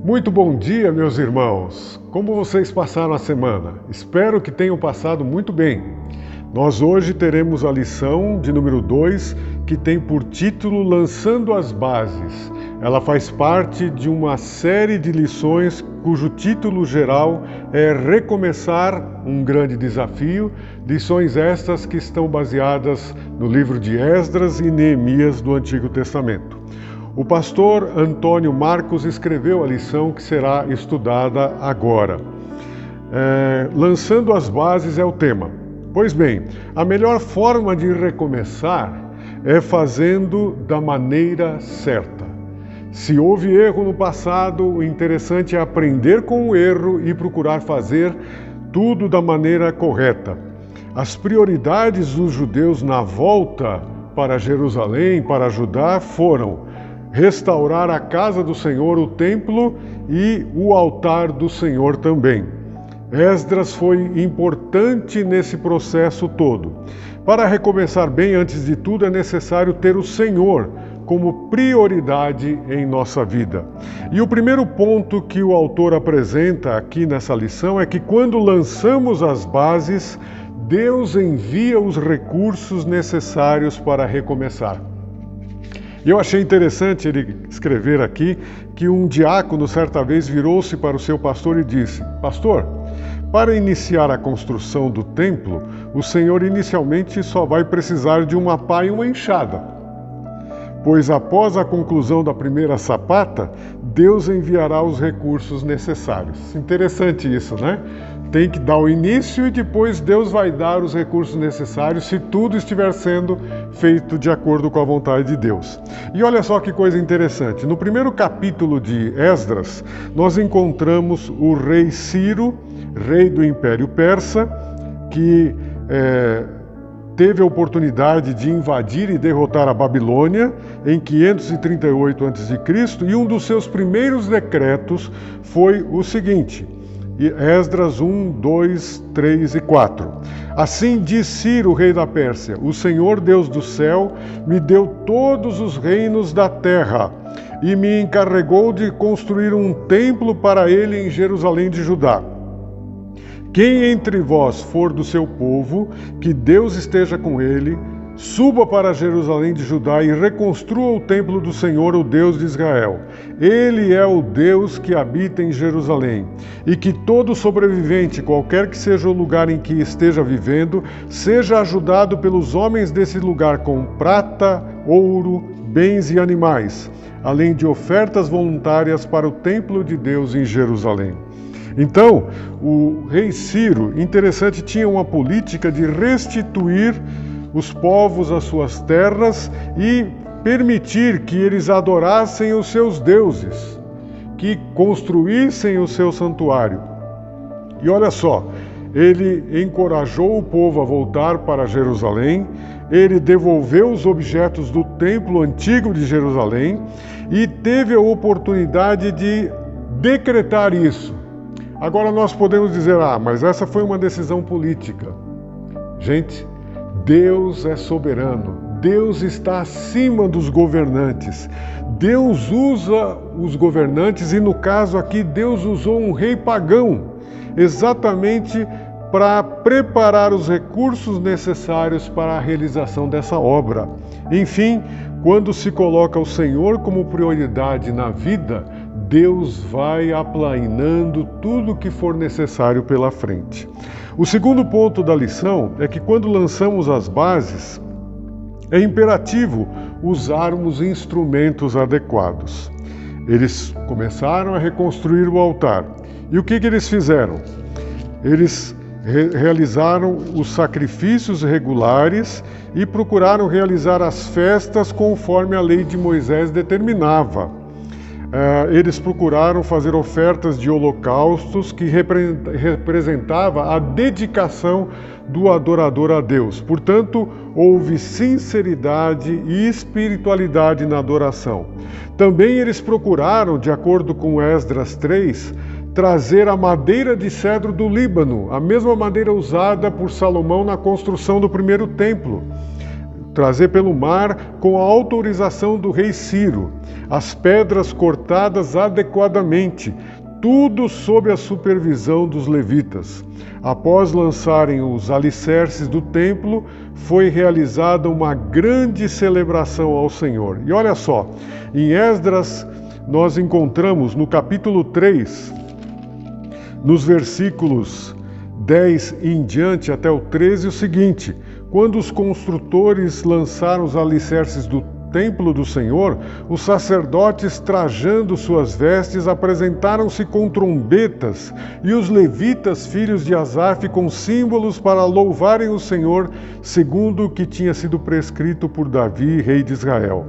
Muito bom dia, meus irmãos! Como vocês passaram a semana? Espero que tenham passado muito bem. Nós hoje teremos a lição de número 2, que tem por título Lançando as Bases. Ela faz parte de uma série de lições cujo título geral é Recomeçar um Grande Desafio, lições estas que estão baseadas no livro de Esdras e Neemias do Antigo Testamento. O pastor Antônio Marcos escreveu a lição que será estudada agora. Lançando as bases é o tema. Pois bem, a melhor forma de recomeçar é fazendo da maneira certa. Se houve erro no passado, o interessante é aprender com o erro e procurar fazer tudo da maneira correta. As prioridades dos judeus na volta para Jerusalém, para Judá, foram restaurar a casa do Senhor, o templo e o altar do Senhor também. Esdras foi importante nesse processo todo. Para recomeçar bem, antes de tudo, é necessário ter o Senhor como prioridade em nossa vida. E o primeiro ponto que o autor apresenta aqui nessa lição é que quando lançamos as bases, Deus envia os recursos necessários para recomeçar. E eu achei interessante ele escrever aqui que um diácono certa vez virou-se para o seu pastor e disse: Pastor, para iniciar a construção do templo, o Senhor inicialmente só vai precisar de uma pá e uma enxada. Pois após a conclusão da primeira sapata, Deus enviará os recursos necessários. Interessante isso, né? Tem que dar o início e depois Deus vai dar os recursos necessários se tudo estiver sendo feito de acordo com a vontade de Deus. E olha só que coisa interessante. No primeiro capítulo de Esdras, nós encontramos o rei Ciro, rei do Império Persa, que teve a oportunidade de invadir e derrotar a Babilônia em 538 a.C. e um dos seus primeiros decretos foi o seguinte: Esdras 1, 2, 3 e 4. Assim diz Ciro, rei da Pérsia: O Senhor Deus do céu me deu todos os reinos da terra e me encarregou de construir um templo para ele em Jerusalém de Judá. Quem entre vós for do seu povo, que Deus esteja com ele, suba para Jerusalém de Judá e reconstrua o templo do Senhor, o Deus de Israel. Ele é o Deus que habita em Jerusalém. E que todo sobrevivente, qualquer que seja o lugar em que esteja vivendo, seja ajudado pelos homens desse lugar com prata, ouro, bens e animais, além de ofertas voluntárias para o templo de Deus em Jerusalém. Então, o rei Ciro, interessante, tinha uma política de restituir os povos às suas terras e permitir que eles adorassem os seus deuses, que construíssem o seu santuário. E olha só, ele encorajou o povo a voltar para Jerusalém, ele devolveu os objetos do templo antigo de Jerusalém e teve a oportunidade de decretar isso. Agora nós podemos dizer, mas essa foi uma decisão política. Gente, Deus é soberano, Deus está acima dos governantes. Deus usa os governantes e, no caso aqui, Deus usou um rei pagão, exatamente para preparar os recursos necessários para a realização dessa obra. Enfim, quando se coloca o Senhor como prioridade na vida, Deus vai aplainando tudo o que for necessário pela frente. O segundo ponto da lição é que quando lançamos as bases, é imperativo usarmos instrumentos adequados. Eles começaram a reconstruir o altar. E o que eles fizeram? Eles realizaram os sacrifícios regulares e procuraram realizar as festas conforme a lei de Moisés determinava. Eles procuraram fazer ofertas de holocaustos que representava a dedicação do adorador a Deus. Portanto, houve sinceridade e espiritualidade na adoração. Também eles procuraram, de acordo com Esdras 3, trazer a madeira de cedro do Líbano, a mesma madeira usada por Salomão na construção do primeiro templo. trazer pelo mar com a autorização do rei Ciro, as pedras cortadas adequadamente, tudo sob a supervisão dos levitas. Após lançarem os alicerces do templo, foi realizada uma grande celebração ao Senhor. E olha só, em Esdras nós encontramos no capítulo 3, nos versículos 10 em diante até o 13, o seguinte: quando os construtores lançaram os alicerces do templo do Senhor, os sacerdotes, trajando suas vestes, apresentaram-se com trombetas, e os levitas, filhos de Asaf, com símbolos para louvarem o Senhor, segundo o que tinha sido prescrito por Davi, rei de Israel.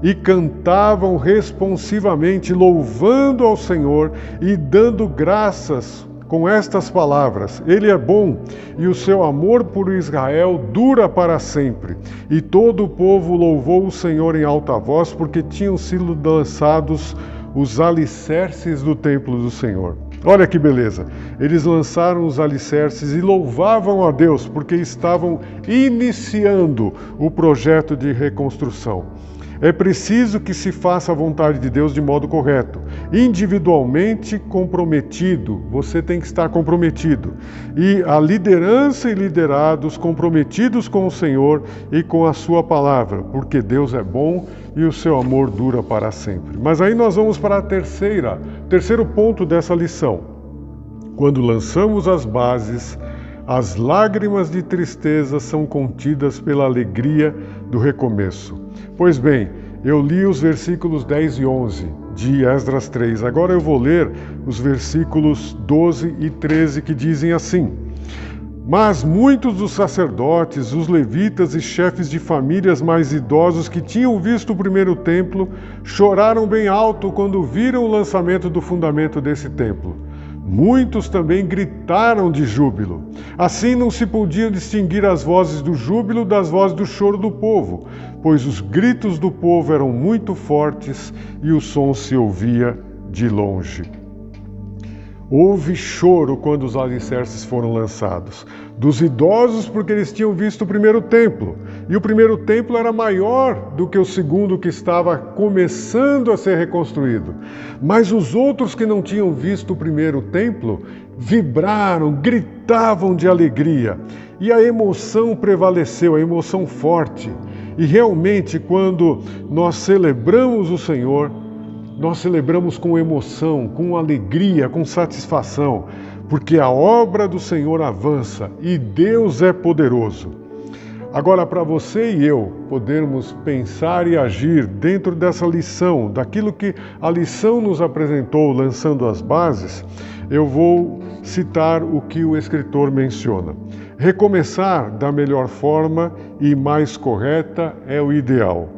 E cantavam responsivamente, louvando ao Senhor e dando graças com estas palavras: Ele é bom, e o seu amor por Israel dura para sempre. E todo o povo louvou o Senhor em alta voz, porque tinham sido lançados os alicerces do templo do Senhor. Olha que beleza! Eles lançaram os alicerces e louvavam a Deus, porque estavam iniciando o projeto de reconstrução. É preciso que se faça a vontade de Deus de modo correto, individualmente comprometido. Você tem que estar comprometido. E a liderança e liderados comprometidos com o Senhor e com a sua palavra, porque Deus é bom e o seu amor dura para sempre. Mas aí nós vamos para o terceiro ponto dessa lição. Quando lançamos as bases, as lágrimas de tristeza são contidas pela alegria do recomeço. Pois bem, eu li os versículos 10 e 11 de Esdras 3. Agora eu vou ler os versículos 12 e 13 que dizem assim: Mas muitos dos sacerdotes, os levitas e chefes de famílias mais idosos que tinham visto o primeiro templo, choraram bem alto quando viram o lançamento do fundamento desse templo. Muitos também gritaram de júbilo. Assim não se podiam distinguir as vozes do júbilo das vozes do choro do povo, pois os gritos do povo eram muito fortes e o som se ouvia de longe. Houve choro quando os alicerces foram lançados. Dos idosos, porque eles tinham visto o primeiro templo. E o primeiro templo era maior do que o segundo, que estava começando a ser reconstruído. Mas os outros que não tinham visto o primeiro templo vibraram, gritavam de alegria. E a emoção prevaleceu, a emoção forte. E realmente, quando nós celebramos o Senhor, nós celebramos com emoção, com alegria, com satisfação, porque a obra do Senhor avança e Deus é poderoso. Agora, para você e eu podermos pensar e agir dentro dessa lição, daquilo que a lição nos apresentou, lançando as bases, eu vou citar o que o escritor menciona. Recomeçar da melhor forma e mais correta é o ideal.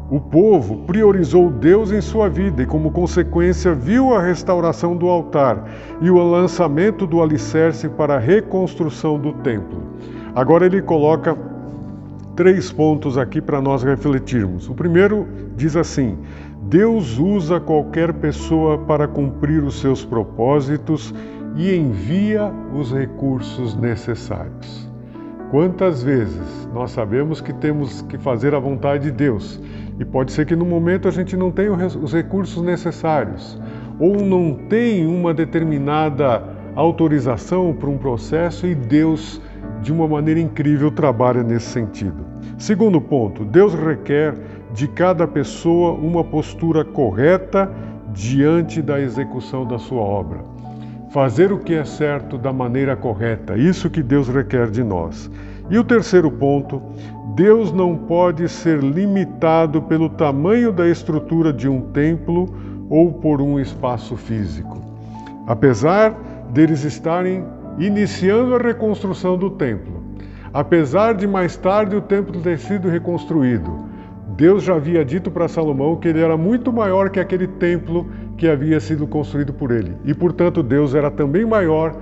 O povo priorizou Deus em sua vida e, como consequência, viu a restauração do altar e o lançamento do alicerce para a reconstrução do templo. Agora ele coloca 3 pontos aqui para nós refletirmos. O primeiro diz assim: Deus usa qualquer pessoa para cumprir os seus propósitos e envia os recursos necessários. Quantas vezes nós sabemos que temos que fazer a vontade de Deus e pode ser que no momento a gente não tenha os recursos necessários ou não tem uma determinada autorização para um processo e Deus, de uma maneira incrível, trabalha nesse sentido. Segundo ponto, Deus requer de cada pessoa uma postura correta diante da execução da sua obra. Fazer o que é certo da maneira correta, isso que Deus requer de nós. E o terceiro ponto, Deus não pode ser limitado pelo tamanho da estrutura de um templo ou por um espaço físico. Apesar deles estarem iniciando a reconstrução do templo, apesar de mais tarde o templo ter sido reconstruído, Deus já havia dito para Salomão que ele era muito maior que aquele templo que havia sido construído por ele. E, portanto, Deus era também maior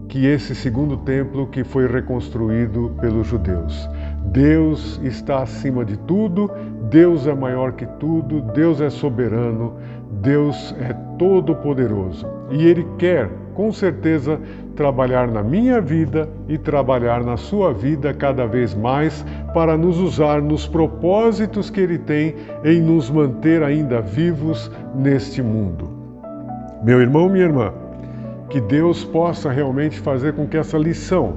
que esse segundo templo que foi reconstruído pelos judeus. Deus está acima de tudo, Deus é maior que tudo, Deus é soberano, Deus é todo-poderoso. E Ele quer com certeza trabalhar na minha vida e trabalhar na sua vida cada vez mais para nos usar nos propósitos que Ele tem em nos manter ainda vivos neste mundo. Meu irmão, minha irmã, que Deus possa realmente fazer com que essa lição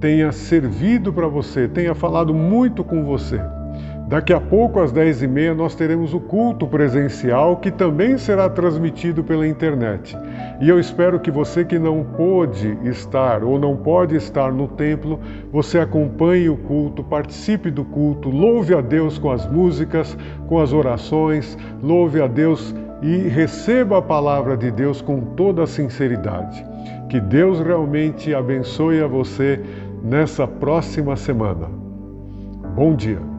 tenha servido para você, tenha falado muito com você. Daqui a pouco, às 10h30, nós teremos o culto presencial, que também será transmitido pela internet. E eu espero que você que não pôde estar ou não pode estar no templo, você acompanhe o culto, participe do culto, louve a Deus com as músicas, com as orações, louve a Deus e receba a palavra de Deus com toda a sinceridade. Que Deus realmente abençoe a você nessa próxima semana. Bom dia.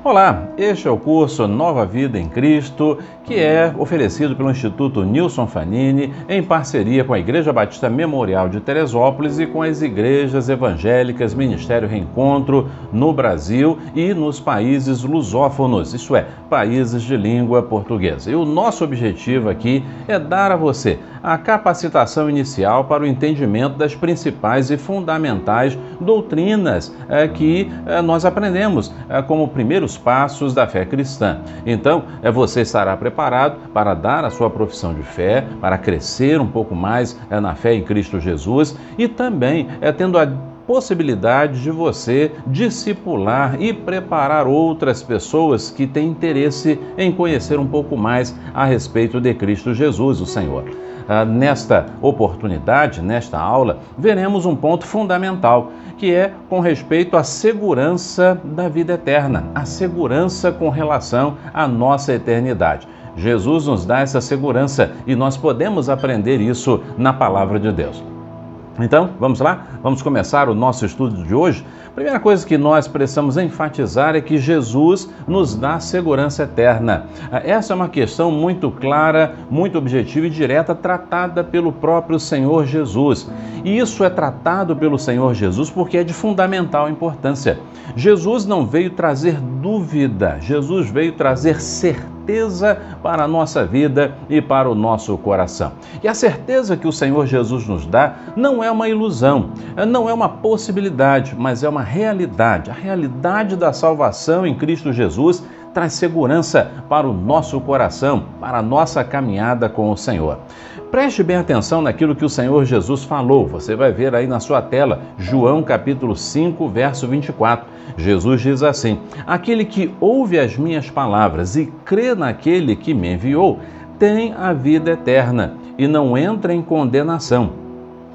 Olá, este é o curso Nova Vida em Cristo, que é oferecido pelo Instituto Nilson Fanini, em parceria com a Igreja Batista Memorial de Teresópolis e com as igrejas evangélicas Ministério Reencontro no Brasil e nos países lusófonos, isto é, países de língua portuguesa. E o nosso objetivo aqui é dar a você a capacitação inicial para o entendimento das principais e fundamentais doutrinas que nós aprendemos como primeiros passos da fé cristã. Então, você estará preparado para dar a sua profissão de fé, para crescer um pouco mais na fé em Cristo Jesus e também tendo a possibilidade de você discipular e preparar outras pessoas que têm interesse em conhecer um pouco mais a respeito de Cristo Jesus, o Senhor. Nesta oportunidade, nesta aula, veremos um ponto fundamental, que é com respeito à segurança da vida eterna, a segurança com relação à nossa eternidade. Jesus nos dá essa segurança e nós podemos aprender isso na Palavra de Deus. Então, vamos lá? Vamos começar o nosso estudo de hoje? A primeira coisa que nós precisamos enfatizar é que Jesus nos dá segurança eterna. Essa é uma questão muito clara, muito objetiva e direta, tratada pelo próprio Senhor Jesus. E isso é tratado pelo Senhor Jesus porque é de fundamental importância. Jesus não veio trazer dúvida, Jesus veio trazer certeza para a nossa vida e para o nosso coração. E a certeza que o Senhor Jesus nos dá não é uma ilusão, não é uma possibilidade, mas é uma realidade. A realidade da salvação em Cristo Jesus traz segurança para o nosso coração, para a nossa caminhada com o Senhor. Preste bem atenção naquilo que o Senhor Jesus falou. Você vai ver aí na sua tela, João capítulo 5, verso 24. Jesus diz assim: aquele que ouve as minhas palavras e crê naquele que me enviou, tem a vida eterna e não entra em condenação,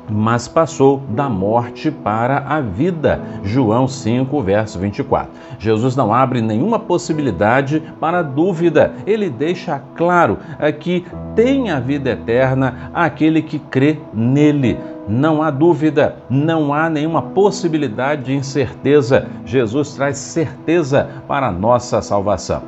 mas passou da morte para a vida. João 5, verso 24. Jesus não abre nenhuma possibilidade para dúvida. Ele deixa claro que tem a vida eterna aquele que crê nele. Não há dúvida, não há nenhuma possibilidade de incerteza. Jesus traz certeza para a nossa salvação.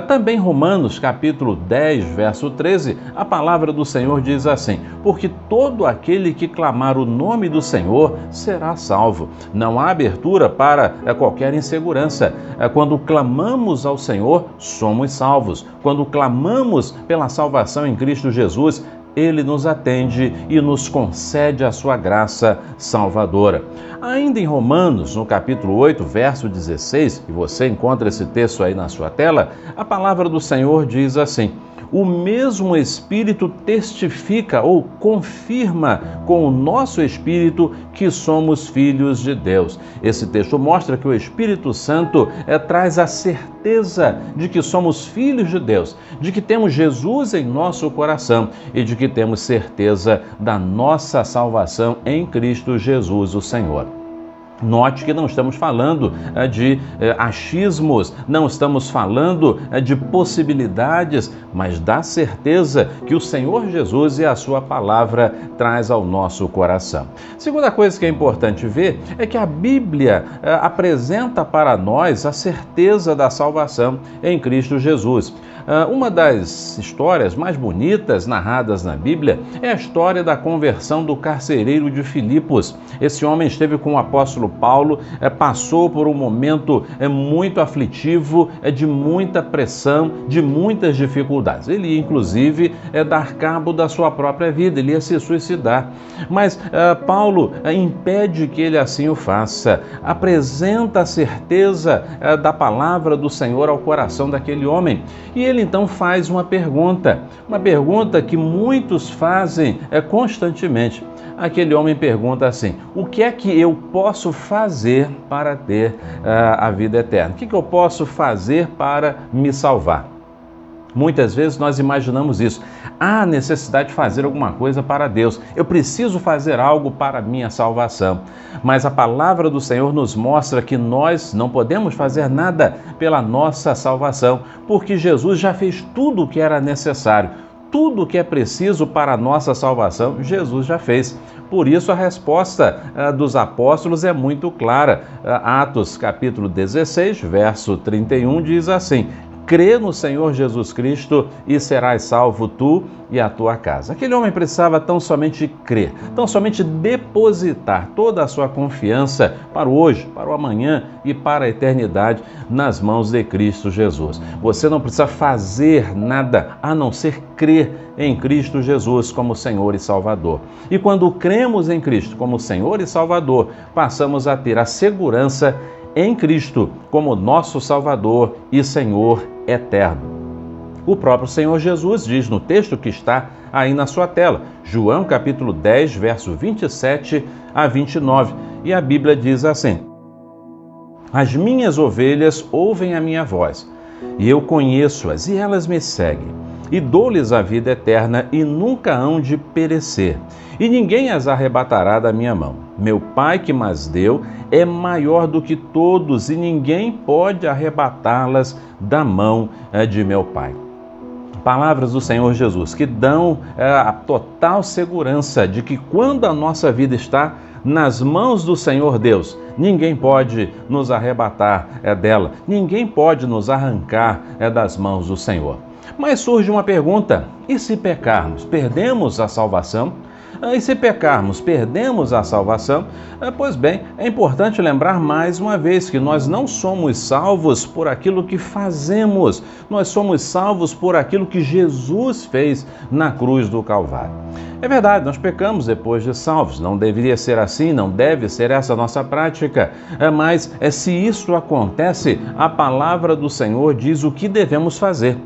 Também Romanos capítulo 10, verso 13, a palavra do Senhor diz assim: porque todo aquele que clamar o nome do Senhor será salvo. Não há abertura para qualquer insegurança. Quando clamamos ao Senhor, somos salvos. Quando clamamos pela salvação em Cristo Jesus, Ele nos atende e nos concede a sua graça salvadora. Ainda em Romanos, no capítulo 8, verso 16, e você encontra esse texto aí na sua tela, a palavra do Senhor diz assim: o mesmo Espírito testifica ou confirma com o nosso Espírito que somos filhos de Deus. Esse texto mostra que o Espírito Santo traz a certeza de que somos filhos de Deus, de que temos Jesus em nosso coração e de que temos certeza da nossa salvação em Cristo Jesus, o Senhor. Note que não estamos falando de achismos, não estamos falando de possibilidades, mas da certeza que o Senhor Jesus e a sua palavra traz ao nosso coração. Segunda coisa que é importante ver é que a Bíblia apresenta para nós a certeza da salvação em Cristo Jesus. Uma das histórias mais bonitas narradas na Bíblia é a história da conversão do carcereiro de Filipos. Esse homem esteve com o apóstolo Paulo, passou por um momento muito aflitivo, de muita pressão, de muitas dificuldades. Ele ia, inclusive, dar cabo da sua própria vida, ele ia se suicidar. Mas Paulo impede que ele assim o faça, apresenta a certeza da palavra do Senhor ao coração daquele homem. E ele então faz uma pergunta que muitos fazem constantemente. Aquele homem pergunta assim: o que é que eu posso fazer para ter a vida eterna? O que eu posso fazer para me salvar? Muitas vezes nós imaginamos isso. Há necessidade de fazer alguma coisa para Deus. Eu preciso fazer algo para a minha salvação. Mas a palavra do Senhor nos mostra que nós não podemos fazer nada pela nossa salvação, porque Jesus já fez tudo o que era necessário. Tudo o que é preciso para a nossa salvação, Jesus já fez. Por isso a resposta dos apóstolos é muito clara. Atos capítulo 16, verso 31 diz assim: crê no Senhor Jesus Cristo e serás salvo tu e a tua casa. Aquele homem precisava tão somente crer, tão somente depositar toda a sua confiança para o hoje, para o amanhã e para a eternidade nas mãos de Cristo Jesus. Você não precisa fazer nada a não ser crer em Cristo Jesus como Senhor e Salvador. E quando cremos em Cristo como Senhor e Salvador, passamos a ter a segurança em Cristo como nosso Salvador e Senhor eterno. O próprio Senhor Jesus diz no texto que está aí na sua tela, João capítulo 10, verso 27 a 29, e a Bíblia diz assim: as minhas ovelhas ouvem a minha voz, e eu conheço-as, e elas me seguem, e dou-lhes a vida eterna, e nunca hão de perecer, e ninguém as arrebatará da minha mão. Meu Pai que mas deu é maior do que todos, e ninguém pode arrebatá-las da mão de meu Pai. Palavras do Senhor Jesus que dão a total segurança de que quando a nossa vida está nas mãos do Senhor Deus, ninguém pode nos arrebatar dela, ninguém pode nos arrancar das mãos do Senhor. Mas surge uma pergunta: e se pecarmos, perdemos a salvação? E se pecarmos, perdemos a salvação? Pois bem, é importante lembrar mais uma vez que nós não somos salvos por aquilo que fazemos, nós somos salvos por aquilo que Jesus fez na cruz do Calvário. É verdade, nós pecamos depois de salvos, não deveria ser assim, não deve ser essa a nossa prática, mas se isso acontece, a palavra do Senhor diz o que devemos fazer.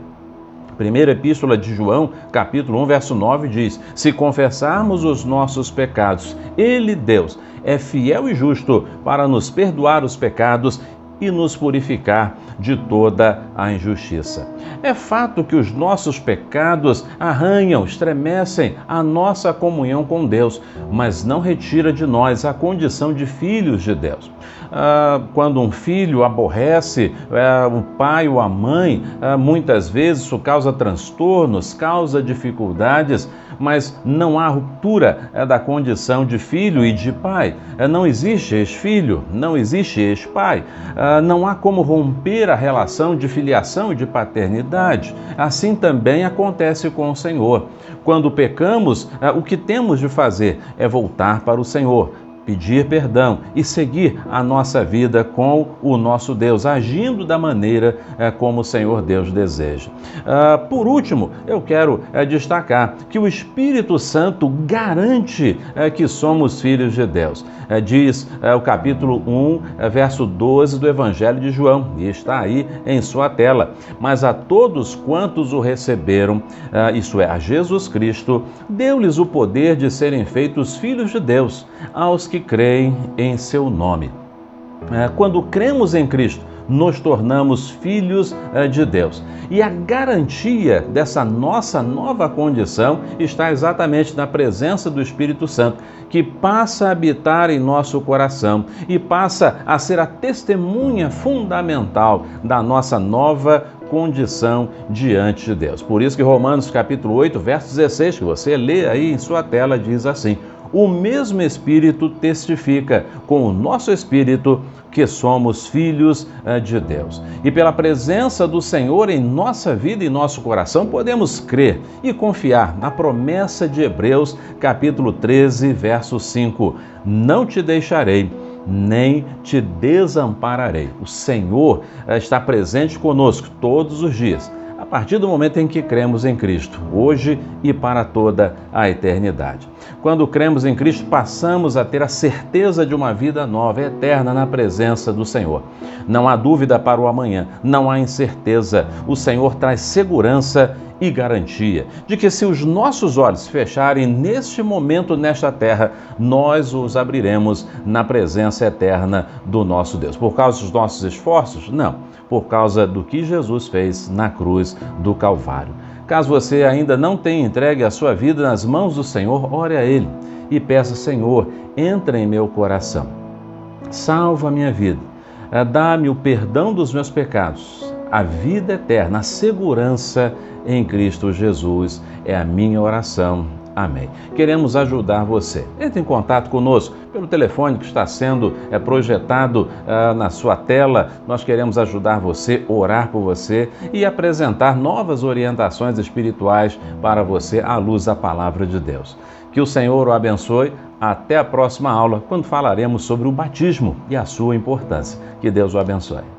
Primeira Epístola de João, capítulo 1, verso 9 diz: se confessarmos os nossos pecados, Ele, Deus, é fiel e justo para nos perdoar os pecados e nos purificar de toda a injustiça. É fato que os nossos pecados arranham, estremecem a nossa comunhão com Deus, mas não retira de nós a condição de filhos de Deus. Quando um filho aborrece o pai ou a mãe, muitas vezes isso causa transtornos, causa dificuldades, mas não há ruptura da condição de filho e de pai. Não existe ex-filho, não existe ex-pai. Não há como romper a relação de filiação e de paternidade. Assim também acontece com o Senhor. Quando pecamos, o que temos de fazer é voltar para o Senhor, pedir perdão e seguir a nossa vida com o nosso Deus, agindo da maneira como o Senhor Deus deseja. Por último, eu quero destacar que o Espírito Santo garante que somos filhos de Deus. Diz o capítulo 1, verso 12 do Evangelho de João, e está aí em sua tela: mas a todos quantos o receberam, isto é, a Jesus Cristo, deu-lhes o poder de serem feitos filhos de Deus, aos que creem em seu nome. Quando cremos em Cristo, nos tornamos filhos de Deus. E a garantia dessa nossa nova condição está exatamente na presença do Espírito Santo, que passa a habitar em nosso coração e passa a ser a testemunha fundamental da nossa nova condição diante de Deus. Por isso que Romanos capítulo 8, verso 16, que você lê aí em sua tela, diz assim: o mesmo Espírito testifica com o nosso espírito que somos filhos de Deus. E pela presença do Senhor em nossa vida e nosso coração, podemos crer e confiar na promessa de Hebreus, capítulo 13, verso 5. Não te deixarei, nem te desampararei. O Senhor está presente conosco todos os dias, a partir do momento em que cremos em Cristo, hoje e para toda a eternidade. Quando cremos em Cristo, passamos a ter a certeza de uma vida nova, eterna, na presença do Senhor. Não há dúvida para o amanhã, não há incerteza. O Senhor traz segurança e garantia de que, se os nossos olhos fecharem neste momento nesta terra, nós os abriremos na presença eterna do nosso Deus. Por causa dos nossos esforços? Não, por causa do que Jesus fez na cruz do Calvário. Caso você ainda não tenha entregue a sua vida nas mãos do Senhor, ore a Ele e peça: Senhor, entra em meu coração, salva a minha vida, dá-me o perdão dos meus pecados, a vida eterna, a segurança em Cristo Jesus. É a minha oração. Amém. Queremos ajudar você. Entre em contato conosco pelo telefone que está sendo projetado na sua tela. Nós queremos ajudar você, orar por você e apresentar novas orientações espirituais para você à luz da palavra de Deus. Que o Senhor o abençoe. Até a próxima aula, quando falaremos sobre o batismo e a sua importância. Que Deus o abençoe.